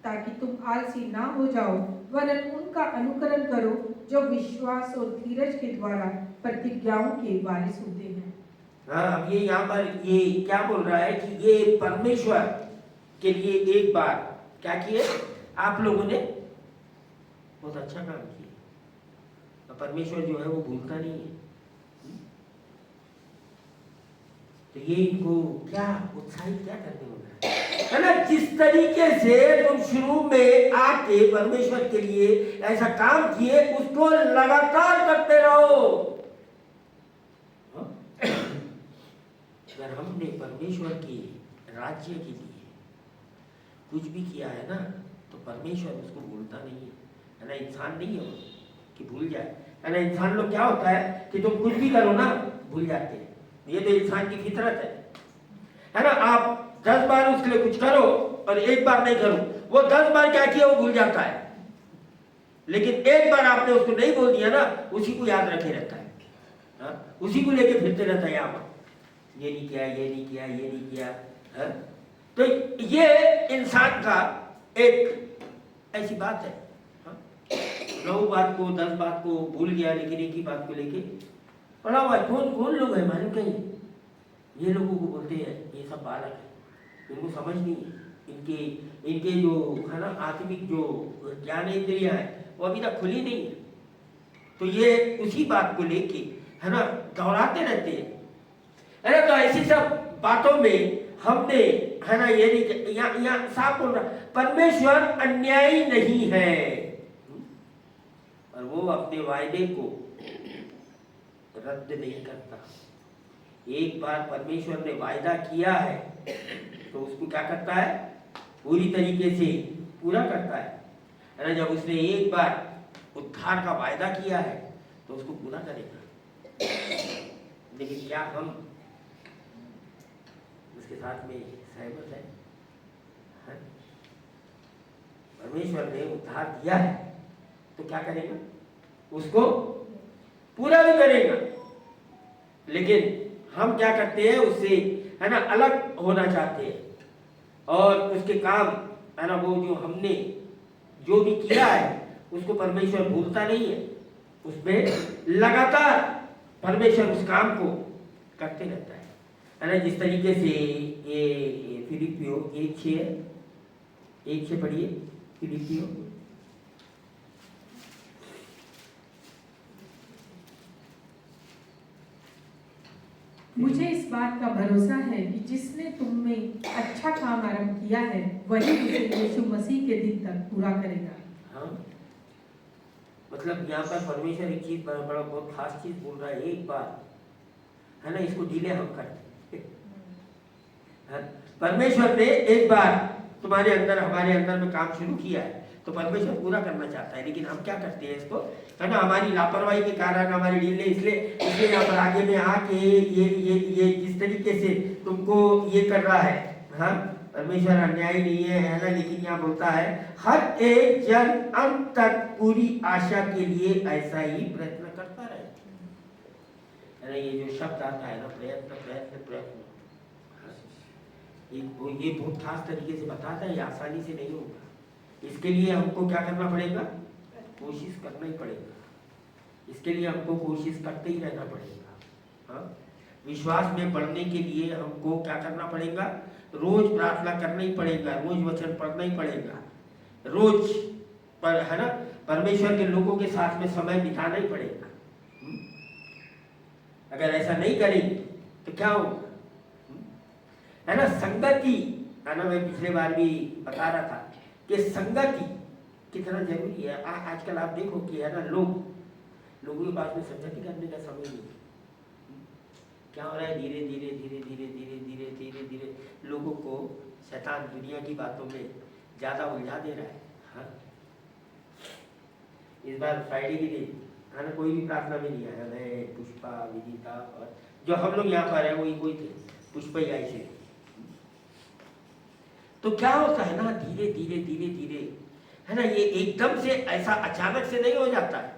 ताकि तुम आलसी ना हो जाओ, वरन उनका अनुकरण करो जो विश्वास और धीरज के द्वारा प्रतिज्ञाओं के वारिस होते हैं। हाँ, अब ये यहाँ पर ये क्या बोल रहा है कि ये परमेश्वर के लिए एक बार क्या किए आप लोगों ने, बहुत अच्छा काम किया। परमेश्वर जो है वो भूलता नहीं है, तो ये इनको क्या उत्साहित क्या करने वाला है ना। जिस तरीके से तुम शुरू में आके परमेश्वर के लिए ऐसा काम किए उसको लगातार करते रहो। अगर हमने परमेश्वर के राज्य के लिए कुछ भी किया है ना तो परमेश्वर उसको भूलता नहीं है ना। इंसान नहीं है वो कि भूल जाए, है ना। इंसान लोग क्या होता है कि तुम कुछ भी करो ना भूल जाते हैं, ये तो इंसान की फितरत है ना। आप 10 बार उसके लिए कुछ करो और एक बार नहीं करो, वो 10 बार क्या किया वो भूल जाता है, लेकिन एक बार आपने उसको नहीं बोल दिया ना उसी को याद रखे रहता है, हा? उसी को लेके फिरते रहता है, यहाँ ये नहीं किया, ये नहीं किया, ये नहीं किया, हा? तो ये इंसान का एक ऐसी बात है, हा? 9 बात को 10 बात को भूल गया, लेकिन एक ही बात को लेके पड़ा हुआ है। कौन लोग हैं मालूम क्या, ये लोगों को बोलते हैं ये सब बालक है, इनको समझ नहीं है, इनके जो है ना आत्मिक जो ज्ञान इंद्रियां है वो अभी तक खुली नहीं है, तो ये उसी बात को लेके है ना दोहराते रहते हैं, है ना। तो ऐसी सब बातों में हमने है ना ये नहीं, यहाँ साफ बोल रहा, परमेश्वर अन्यायी नहीं है और वो अपने वायदे को रद्द नहीं करता। एक बार परमेश्वर ने वायदा किया है तो उसको क्या करता है, पूरी तरीके से पूरा करता है ना। जब उसने एक बार उद्धार का वायदा किया है तो उसको पूरा करेगा। लेकिन क्या हम उसके साथ में सहमत है? परमेश्वर ने उद्धार दिया है तो क्या करेगा, उसको पूरा भी करेगा। लेकिन हम क्या करते हैं, उससे है ना अलग होना चाहते हैं और उसके काम है ना वो जो हमने जो भी किया है उसको परमेश्वर भूलता नहीं है, उसमें लगातार परमेश्वर उस काम को करते रहता है ना। जिस तरीके से ये फिलिपियो 1:6 पढ़िए, फिलिपियो। मुझे इस बात का भरोसा है कि जिसने तुम में अच्छा काम आरंभ किया है वही उसे यीशु मसीह के दिन तक पूरा करेगा। हाँ, मतलब यहाँ पर परमेश्वर एक चीज बड़ा बहुत खास चीज बोल रहा है। एक बार है ना इसको डिले हम करते हैं। परमेश्वर ने एक बार तुम्हारे अंदर हमारे अंदर में काम शुरू किया है तो परमेश्वर पूरा करना चाहता है, लेकिन हम क्या करते हैं इसको, है ना हमारी लापरवाही के कारण, हमारी ढीले, इसलिए यहाँ पर आगे में आके ये जिस तरीके से तुमको ये कर रहा है। हाँ, परमेश्वर अन्यायी नहीं है ना, लेकिन यहाँ बोलता है हर एक जन अंत तक पूरी आशा के लिए ऐसा ही प्रयत्न करता रहे। है ना, ये जो शब्द आता है ना, प्रयत्न प्रयत्न प्रयत्न, ये बहुत खास तरीके से बताता है, ये आसानी से नहीं होगा। इसके लिए हमको क्या करना पड़ेगा, कोशिश करना ही पड़ेगा। इसके लिए हमको कोशिश करते ही रहना पड़ेगा। हाँ, विश्वास में बढ़ने के लिए हमको क्या करना पड़ेगा, रोज प्रार्थना करना ही पड़ेगा, रोज वचन पढ़ना ही पड़ेगा, रोज पर है ना परमेश्वर के लोगों के साथ में समय बिताना ही पड़ेगा। अगर ऐसा नहीं करेंगे तो क्या होगा, है ना। संगति है ना, मैं पिछले बार भी बता रहा था कि संगति कितना जरूरी है। आजकल आप देखो कि है ना लोगों के पास में संगति करने का समय नहीं। क्या हो रहा है, धीरे धीरे धीरे धीरे धीरे धीरे धीरे धीरे लोगों को शैतान दुनिया की बातों में ज्यादा उलझा दे रहा है। हाँ, इस बार फ्राइडे के दिन है ना कोई भी प्रार्थना में नहीं आया। मैं, पुष्पा, विदिता और जो हम लोग यहाँ पर है वही थे, पुष्पा ही आई से। तो क्या होता है ना, धीरे धीरे धीरे धीरे है ना, ये एकदम से ऐसा अचानक से नहीं हो जाता है।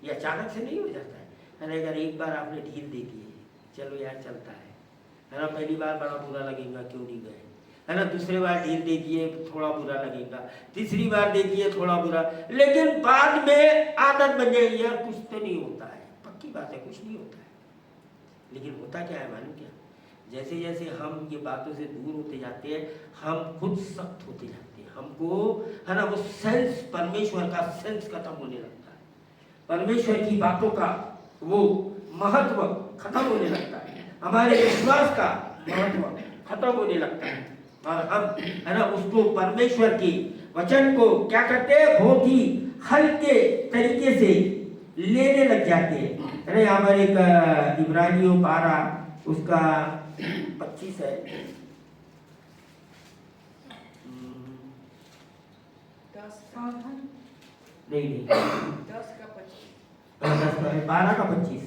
ये अचानक से नहीं हो जाता है ना। अगर एक बार आपने ढील दे दी है, चलो यार चलता है ना, पहली बार बड़ा बुरा लगेगा क्यों नहीं गए, है ना। दूसरे बार ढील दे दिए थोड़ा बुरा लगेगा, तीसरी बार दे दिए थोड़ा बुरा, लेकिन बाद में आदत बन जाएगी, यार कुछ तो नहीं होता है, पक्की बात है कुछ नहीं होता है। लेकिन होता क्या है मालूम क्या, जैसे जैसे हम ये बातों से दूर होते जाते हैं हम खुद सख्त होते जाते हैं। हमको है ना वो सेंस, परमेश्वर का सेंस खत्म होने लगता है, परमेश्वर की बातों का वो महत्व खत्म होने लगता है, हमारे विश्वास का महत्व खत्म होने लगता है और हम है ना उसको परमेश्वर के वचन को क्या करते हैं, बहुत ही हल्के तरीके से लेने लग जाते हैं। है ना, यहाँ पर एक इब्रानियों 12 उसका 25 है, 12 का 25।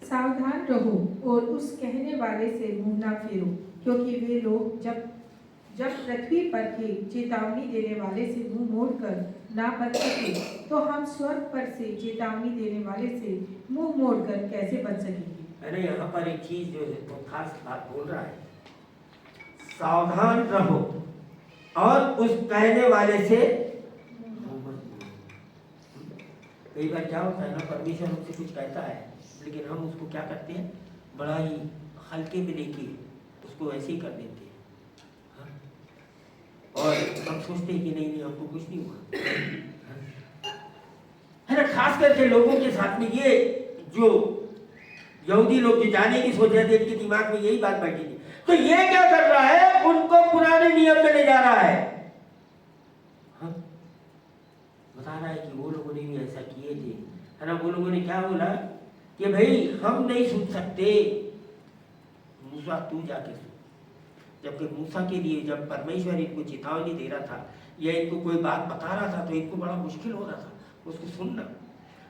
सावधान रहो और उस कहने वाले से मुंह ना फिरो, क्योंकि वे लोग जब पृथ्वी पर के चेतावनी देने वाले से मुंह मोड़कर ना बच सके तो हम स्वर्ग पर से चेतावनी देने वाले से मुंह मोड़कर कैसे बच सकेंगे। अरे यहाँ पर एक चीज जो है तो खास बात बोल रहा है, सावधान रहो और उस कहने वाले से। कई बार क्या होता है ना, परमेश्वर हमसे कुछ कहता है लेकिन हम उसको क्या करते हैं, बड़ा ही हल्के में लेके उसको ऐसे ही कर देते हैं। हाँ? और हम सोचते हैं कि नहीं हमको कुछ नहीं हुआ। हाँ? खास करके लोगों के साथ में ये जो यहूदी लोग जो जाने की सोच रहे थे, इनके दिमाग में यही बात बैठी थी। तो ये क्या कर रहा है, उनको पुराने नियम में ले जा रहा है। हाँ? बता रहा है कि वो लोगों ने भी ऐसा किए थे, है ना। वो लोगों ने क्या बोला कि भाई हम नहीं सुन सकते, मूसा तू जाके सुन। जबकि मूसा के लिए जब परमेश्वर इनको चेतावनी दे रहा था या इनको कोई बात बता रहा था तो इनको बड़ा मुश्किल हो रहा था उसको सुनना।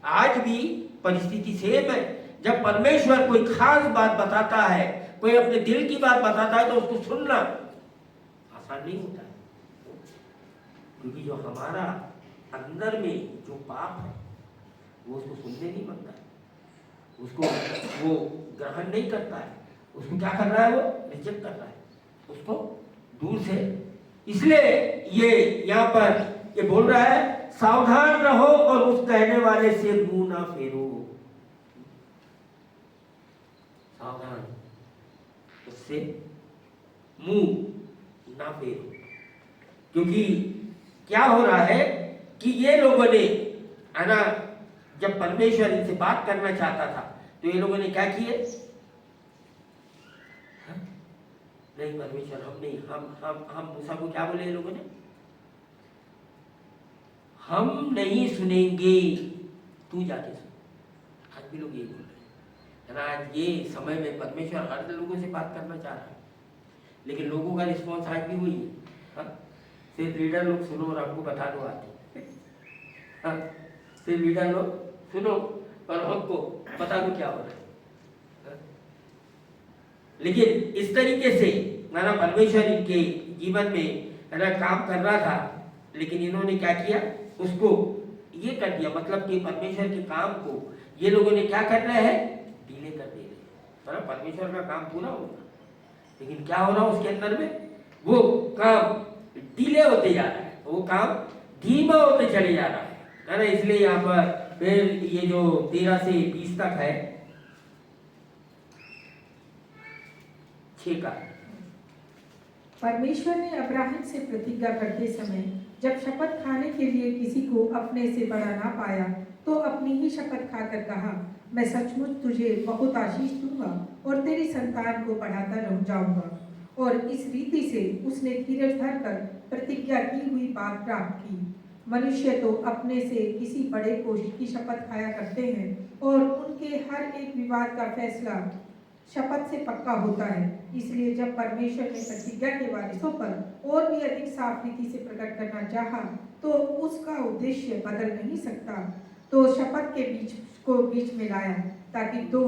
आज भी परिस्थिति सेम है। जब परमेश्वर कोई खास बात बताता है, कोई अपने दिल की बात बताता है, तो उसको सुनना आसान नहीं होता है, क्योंकि जो हमारा अंदर में जो पाप है वो उसको सुनने नहीं मांगता है, उसको वो ग्रहण नहीं करता है, उसको क्या कर रहा है, वो रिजेक्ट कर रहा है उसको दूर से। इसलिए ये यहाँ पर ये बोल रहा है सावधान रहो और उस कहने वाले से मुंह ना फेरो। सावधान, उससे मुंह ना फेरो, क्योंकि क्या हो रहा है कि ये लोगों ने, है ना, जब परमेश्वर इनसे बात करना चाहता था तो ये लोगों ने क्या किए, नहीं परमेश्वर हम नहीं, हम मूसा को क्या बोले ये लोगों ने, हम नहीं सुनेंगे, तू जाके सुन। आज भी लोग ये बोल रहे हैं। आज ये समय में परमेश्वर हर लोगों से बात करना चाह रहा है, लेकिन लोगों का रिस्पॉन्स आज भी वही है। सिर्फ लीडर लोग सुनो और हमको बता दो आते, सिर्फ लीडर लोग सुनो और हमको बता दो क्या हो रहा है। लेकिन इस तरीके से ना परमेश्वर इनके जीवन में, है ना, काम कर रहा था, लेकिन इन्होंने क्या किया, उसको ये कर दिया, मतलब कि परमेश्वर के काम को ये लोगों ने क्या कर रहे हैं, डिले कर दे रहे हैं। परमेश्वर का काम पूरा होगा, लेकिन क्या हो रहा है उसके अंदर में, वो काम डिले होते जा रहा है, वो काम धीमा होते चले जा रहा है ना। इसलिए यहाँ पर फिर ये जो 13 से 20 तक है, 6 का, परमेश्वर ने अब्राहम से प्रतिज्ञा करते समय जब शपथ खाने के लिए किसी को अपने से बड़ा ना पाया तो अपनी ही शपथ खाकर कहा, मैं सचमुच तुझे बहुत आशीष दूंगा और तेरी संतान को बढ़ाता रह जाऊंगा। और इस रीति से उसने धीरज धरकर प्रतिज्ञा की हुई बात प्राप्त की। मनुष्य तो अपने से किसी बड़े को की शपथ खाया करते हैं और उनके हर एक विवाद का फैसला शपथ से पक्का होता है। इसलिए जब परमेश्वर ने प्रतिज्ञा के वारिसों पर और भी अधिक साफ रीति से प्रकट करना चाहा तो उसका उद्देश्य बदल नहीं सकता, तो शपथ के बीच में लाया, ताकि दो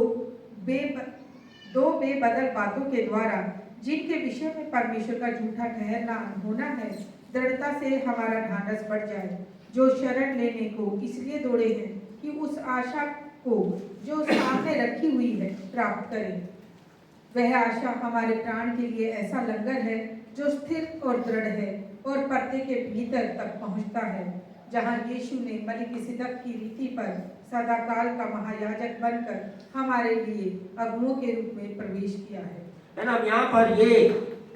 बेबदल बातों के द्वारा जिनके विषय में परमेश्वर का झूठा ठहरना होना है, दृढ़ता से हमारा ढांढस बढ़ जाए, जो शरण लेने को इसलिए दौड़े हैं कि उस आशा को जो सामने रखी हुई है प्राप्त करें। वह आशा हमारे प्राण के लिए ऐसा लंगर है जो स्थिर और दृढ़ है और पर्दे के भीतर तक पहुंचता है, जहां यीशु ने मलिकिसिदक की रीति पर सदाकाल का महायाजक बनकर हमारे लिए अगुओं के रूप में प्रवेश किया है ना। यहाँ पर ये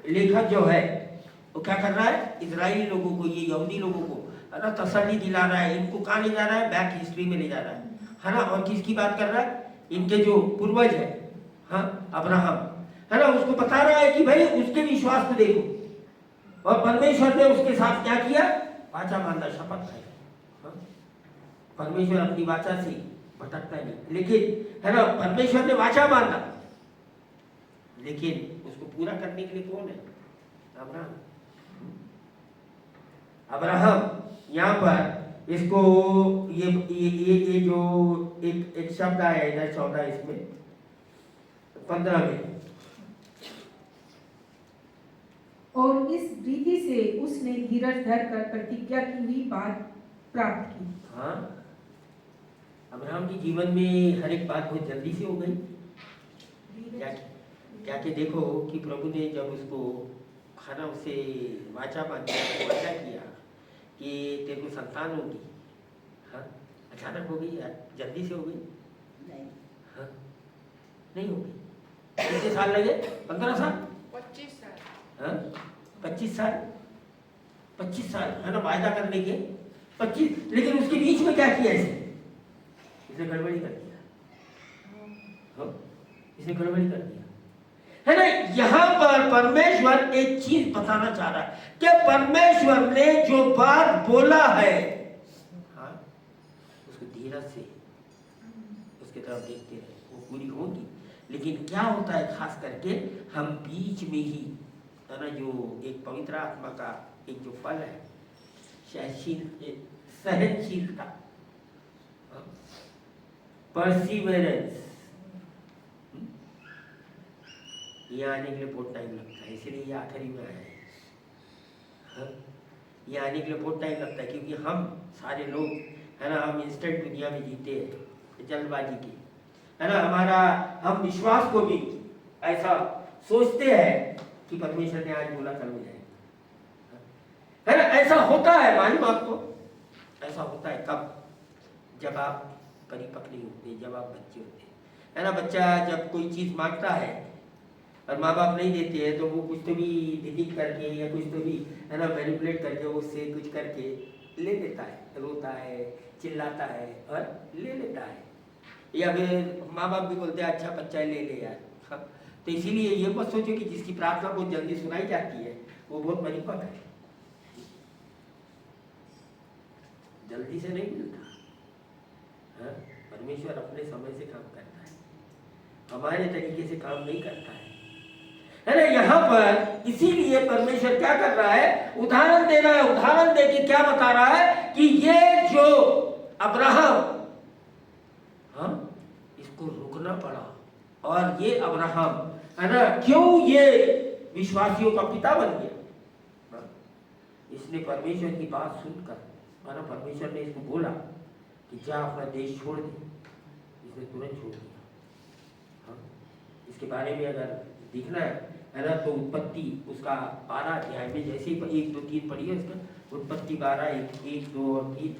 लेखक जो है वो क्या कर रहा है, इजरायली लोगों को, ये यहूदी लोगों को, है ना, तसल्ली दिला रहा है। इनको कहाँ ले जा रहा है, बैक हिस्ट्री में ले जा रहा है ना। और किसकी बात कर रहा है, इनके जो पूर्वज है, हाँ, अब्राहम, है ना, उसको बता रहा है कि भाई उसके विश्वास को देखो, और परमेश्वर ने उसके साथ क्या किया, वाचा बांधा, शपथ खाई। हाँ? परमेश्वर अपनी वाचा से भटकता नहीं, लेकिन है ना, परमेश्वर ने वाचा बांधा, लेकिन उसको पूरा करने के लिए कौन है, अब्राहम। अब्राहम यहाँ पर इसको ये जो एक शब्द आया इधर 14, इसमें 15 में, और इस रीति से उसने धीरज धरकर प्रतिज्ञा की हुई बात प्राप्त की। हाँ, अब्राहम के जीवन में हर एक बात बहुत जल्दी से हो गई। क्या कि देखो कि प्रभु ने जब उसको खाना उसे वाचा बांधा, वाचा किया कि तेरे को संतान होगी, हाँ, अचानक हो गई यार, जल्दी से हो गई, हाँ, नहीं हो गई। कितने साल लगे, 15 साल, 25 साल, हाँ, 25 साल, 25 साल, है ना, वायदा करने के 25, लेकिन उसके बीच में क्या किया ऐसे, इसने गड़बड़ी कर दिया, हाँ, इसने गड़बड़ी कर दिया, है ना। यहाँ पर परमेश्वर एक चीज बताना चाह रहा है कि परमेश्वर ने जो बात बोला है, हाँ, उसको धीरज से उसके तरफ देखते रहे, वो पूरी होगी। लेकिन क्या होता है, खास करके हम बीच में ही, है ना, जो एक पवित्र आत्मा का एक जो फल है, सहनशीलता, परसिवरेंस, ये आने के लिए बहुत टाइम लगता है, इसलिए ये आखिरी में आया है, हाँ? ये आने के लिए बहुत टाइम लगता है, क्योंकि हम सारे लोग, है ना, हम इंस्टेंट दुनिया में जीते हैं, जल्दबाजी की, है ना। हम विश्वास को भी ऐसा सोचते हैं कि परमेश्वर ने आज बोला कल हो जाएगा, है ना। ऐसा होता है, मालूम आपको, ऐसा होता है कब, जब आप परिपक्व नहीं होते, जब आप बच्चे होते हैं, है ना। बच्चा जब कोई चीज मांगता है और माँ बाप नहीं देते हैं, तो वो कुछ तो भी डिजिट करके या कुछ तो भी, है ना, मैनिपुलेट करके उससे कुछ करके ले लेता है, रोता है, चिल्लाता है और ले लेता है। या फिर माँ बाप भी बोलते हैं अच्छा बच्चा ले ले यार, हाँ। तो इसीलिए ये मत सोचो कि जिसकी प्रार्थना बहुत जल्दी सुनाई जाती है वो बहुत परिपक्व है, जल्दी से नहीं मिलता, हाँ। परमेश्वर अपने समय से काम करता है, हमारे तरीके से काम नहीं करता है ना। यहाँ पर इसीलिए परमेश्वर क्या कर रहा है, उदाहरण दे रहा है, उदाहरण देके क्या बता रहा है कि ये जो अब्राहम, हाँ, इसको रुकना पड़ा, और ये अब्राहम, है ना, क्यों ये विश्वासियों का पिता बन गया, हाँ? इसने परमेश्वर की बात सुनकर, है ना, परमेश्वर ने इसको बोला कि जा अपना देश छोड़ दे, इसने तुरंत छोड़ दिया, हाँ। इसके बारे में अगर देखना है ना, तो उत्पत्ति उसका 12 अध्याय में, जैसे ही 1, 2, 3 पढ़िए, इसका उत्पत्ति 12, 1, 2 और 3,